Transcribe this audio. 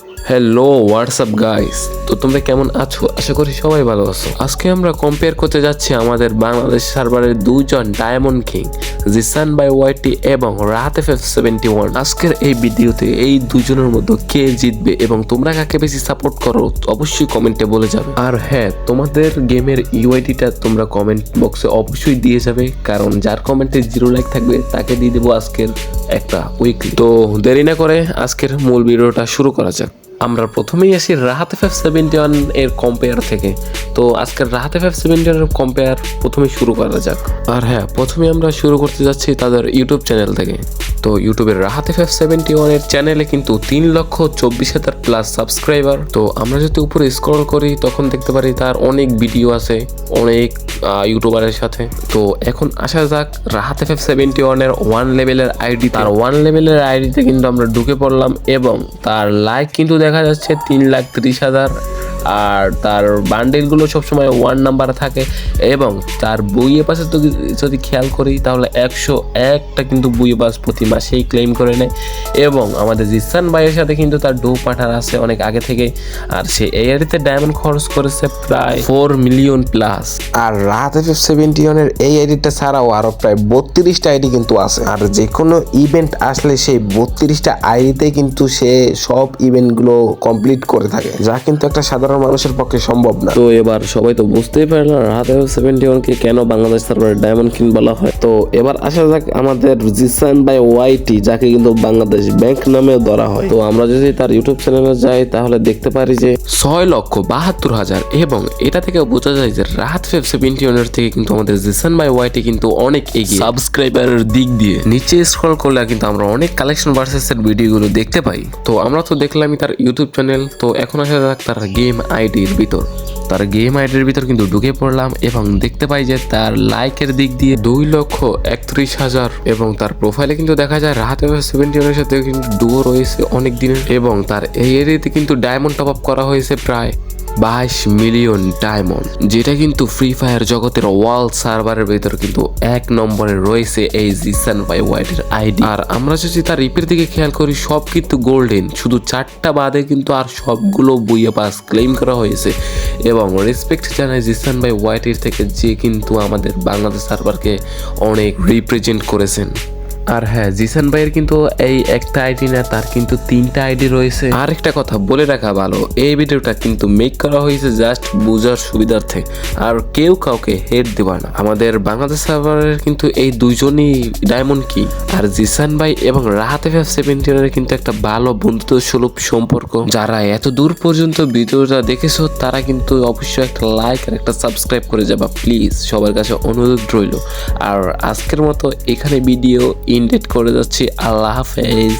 Hello WhatsApp guys, তো তোমরা কেমন আছো? আশা করি সবাই ভালো আছো। আজকে আমরা কম্পেয়ার করতে যাচ্ছি আমাদের বাংলাদেশ সার্ভারের দুজন ডায়মন্ড কিং জিসান বাই ওয়াইটি এবং রাহাত FF71। আজকের এই ভিডিওতে এই দুজনের মধ্যে কে জিতবে এবং তোমরা কাকে বেশি সাপোর্ট করো অবশ্যই কমেন্টে বলে যাবে। আর হ্যাঁ, তোমাদের গেমের ইউআইডিটা তোমরা কমেন্ট বক্সে অবশ্যই দিয়ে যাবে, কারণ যার কমেন্টে 0 লাইক থাকবে তাকে দিয়ে দেবো আজকের একটা উইকলি। তো দেরি না করে আজকের মূল ভিডিওটা শুরু করা যাক। আমরা প্রথমেই আসি রাহাত FF71 এর কম্পেয়ার থেকে। তো আজকের রাহাত FF71 এর কম্পেয়ার প্রথমে শুরু করা যাক। আর হ্যাঁ, প্রথমে আমরা শুরু করতে যাচ্ছি তাদের ইউটিউব চ্যানেল থেকে। তো ইউটিউবের রাহাত FF71 এর চ্যানেলে কিন্তু 3,24,000 প্লাস সাবস্ক্রাইবার। তো আমরা যদি উপরে স্ক্রল করি তখন দেখতে পারি তার অনেক ভিডিও আছে অনেক ইউটিউবারের সাথে। তো এখন আসা যাক রাহাত FF71 এর 1 লেভেলের আইডি। তার 1 লেভেলের আইডিতে কিন্তু আমরা ঢুকে পড়লাম এবং তার লাইক কিন্তু দেখা যাচ্ছে 3,30,000। আর তার বান্ডেলগুলো সবসময় 1 নাম্বার থাকে এবং তার বইয়ে পাশে তো যদি খেয়াল করি তাহলে 101টা কিন্তু বইয়ে পাস প্রতি মাসেই ক্লেম করে নেয়। এবং আমাদের জিসান ভাইয়ের সাথে কিন্তু তার ডো পাঠার আছে অনেক আগে থেকে। আর সে এই আইডিতে ডায়মন্ড খরচ করেছে প্রায় 4 মিলিয়ন প্লাস। আর রাহাত FF71 এর এই আইডিটা ছাড়াও আরো প্রায় 32টা আইডি কিন্তু আছে। আর যে কোনো ইভেন্ট আসলে সেই 32টা আইডিতে কিন্তু সে সব ইভেন্টগুলো কমপ্লিট করে থাকে, যা কিন্তু একটা সাধারণ মানুষের পক্ষে সম্ভব না। তো এবার সবাই তো বুঝতেই পারলো রাহাত FF71 কে কেন বাংলাদেশ সার্ভারের ডায়মন্ড কিং বলা হয়। তো এবার আসা যাক আমাদের জিসান বাই ওয়াইটি, যাকে কিন্তু বাংলাদেশ ব্যাংক নামেও ধরা হয়। তো আমরা যদি তার ইউটিউব চ্যানেলে যাই তাহলে দেখতে পারি যে 6,72,000। এবং এটা থেকে বোঝা যায় যে রাহাত FF71 এর থেকে কিন্তু আমাদের জিসান বাই ওয়াইটি কিন্তু অনেক এগিয়ে সাবস্ক্রাইবারের দিক দিয়ে। নিচে স্ক্রল করলে কিন্তু আমরা অনেক কালেকশন ভার্সেসের ভিডিওগুলো দেখতে পাই। তো আমরা তো দেখলামই তার ইউটিউব চ্যানেল। তো এখন আসা যাক তার গেম আইডির ভিতর। তার গেম আইডির ভিতর কিন্তু ঢুকে পড়লাম এবং দেখতে পাই যে তার লাইকের দিক দিয়ে 2,31,000 এবং তার প্রোফাইলে কিন্তু দেখা যায় রাহাত FF71 এর সাথে কিন্তু ডুও রয়েছে অনেক দিনের। এবং তার এই এরিয়াতে কিন্তু ডায়মন্ড টপ আপ করা হয়েছে প্রায় 22 মিলিয়ন ডায়মন্ড, যেটা কিন্তু ফ্রি ফায়ার জগতের ওয়ার্ল্ড সার্ভারের ভিতর কিন্তু 1 নম্বরে রয়েছে এই জিসান বাই ওয়াইটির আইডি। আর আমরা যদি তার রিপের দিকে খেয়াল করি সব কিন্তু গোল্ডেন, শুধু 4টা বাদে কিন্তু আর সবগুলো বইয়ে পাস ক্লেম করা হয়েছে। এবং রেসপেক্ট জানাই জিসান বাই ওয়াইটির থেকে, যে কিন্তু আমাদের বাংলাদেশ সার্ভারকে অনেক রিপ্রেজেন্ট করেছেন। আর হ্যাঁ, জিসান ভাইয়ের কিন্তু এই একটা আইডি না, তার কিন্তু 3টা আইডি রয়েছে। আর একটা কথা বলে রাখা ভালো, এই ভিডিওটা কিন্তু মেক করা হয়েছে জাস্ট বোঝার সুবিধার্থে, আর কেউ কাউকে হেড দেবা না। আমাদের বাংলাদেশ সার্ভারের কিন্তু এই দুজনই ডায়মন্ড কি, আর জিসান ভাই এবং রাহাত FF71 এর কিন্তু একটা ভালো বন্ধুত্ব সুলভ সম্পর্ক। যারা এত দূর পর্যন্ত ভিডিওটা দেখেছো তারা কিন্তু অবশ্যই একটা লাইক আর একটা সাবস্ক্রাইব করে যাবা প্লিজ, সবার কাছে অনুরোধ রইল। আর আজকের মতো এখানে ভিডিও ইন্ডেট করে যাচ্ছি। আল্লাহ হাফেজ।